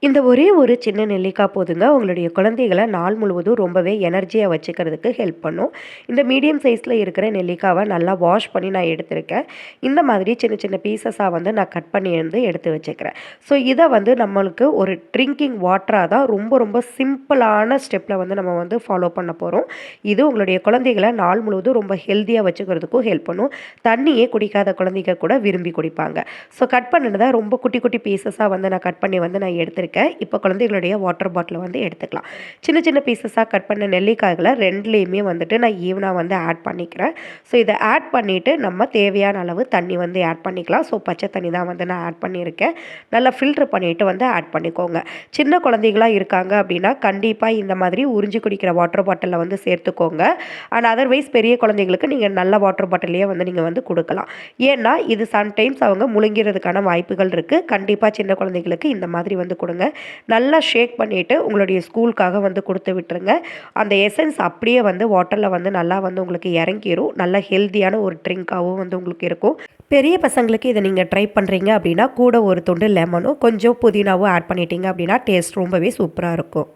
இந்த ஒரே ஒரு சின்ன நெல்லிக்காய் போதுங்க, உங்களுடைய குழந்தைகள நாள் முழுவதும் ரொம்பவே எனர்ஜியா வச்சுக்கிறதுக்கு ஹெல்ப் பண்ணும். இந்த மீடியம் சைஸ்ல இருக்கிற நெல்லிக்காவ நல்லா வாஷ் பண்ணி நான் எடுத்திருக்கேன். இந்த மாதிரி சின்ன சின்ன பீஸஸா வந்து நான் கட் பண்ணி எடுத்து வச்சுக்கிறேன். ஸோ இத வந்து நம்மளுக்கு ஒரு ட்ரிங்கிங் வாட்டரா தான் ரொம்ப ரொம்ப சிம்பிளான ஸ்டெப்ல வந்து நம்ம வந்து ஃபாலோ பண்ண போறோம். இது உங்களுடைய குழந்தைகள நாள் முழுவதும் ரொம்ப ஹெல்தியா வச்சுக்கிறதுக்கும் ஹெல்ப் பண்ணும். தண்ணியே குடிக்காத குழந்தைங்க கூட விரும்பி குடிப்பாங்க. ஸோ கட் பண்ணுனத ரொம்ப குட்டி குட்டி பீஸஸா வந்து நான் கட் பண்ணி வந்து நான் எடுத்திருக்கேன். இப்போ குழந்தைகளுடைய வாட்டர் பாட்டில் வந்து எடுத்துக்கலாம். சின்ன சின்ன பீசஸாக கட் பண்ண நெல்லிக்காய்களை ரெண்டுலேயுமே வந்துட்டு நான் ஈவனாக வந்து ஆட் பண்ணிக்கிறேன். ஸோ இதை ஆட் பண்ணிவிட்டு நம்ம தேவையான அளவு தண்ணி வந்து ஆட் பண்ணிக்கலாம். ஸோ பச்சை தண்ணி தான் வந்து நான் ஆட் பண்ணியிருக்கேன். நல்லா ஃபில்ட்ரு பண்ணிவிட்டு வந்து ஆட் பண்ணிக்கோங்க. சின்ன குழந்தைகளாக இருக்காங்க அப்படின்னா கண்டிப்பாக இந்த மாதிரி உறிஞ்சி குடிக்கிற வாட்டர் பாட்டிலில் வந்து சேர்த்துக்கோங்க. அண்ட் அதர்வைஸ் பெரிய குழந்தைங்களுக்கு நீங்கள் நல்ல வாட்டர் பாட்டிலையே வந்து நீங்கள் வந்து கொடுக்கலாம். ஏன்னா இது சம்டைம்ஸ் அவங்க முழுங்கிறதுக்கான வாய்ப்புகள் இருக்குது. கண்டிப்பாக சின்ன குழந்தைகளுக்கு இந்த மாதிரி வந்து கொடுங்க. நல்லா ஷேக் பண்ணிவிட்டு உங்களுடைய ஸ்கூலுக்காக வந்து கொடுத்து விட்டுருங்க. அந்த எசன்ஸ் அப்படியே வந்து வாட்டரில் வந்து நல்லா வந்து உங்களுக்கு இறங்கிரும். நல்ல ஹெல்த்தியான ஒரு ட்ரிங்காகவும் வந்து உங்களுக்கு இருக்கும். பெரிய பசங்களுக்கு இதை நீங்கள் ட்ரை பண்ணுறீங்க அப்படின்னா கூட ஒரு துண்டு லெமனும் கொஞ்சம் புதினாவும் ஆட் பண்ணிட்டீங்க அப்படின்னா டேஸ்ட் ரொம்பவே சூப்பராக இருக்கும்.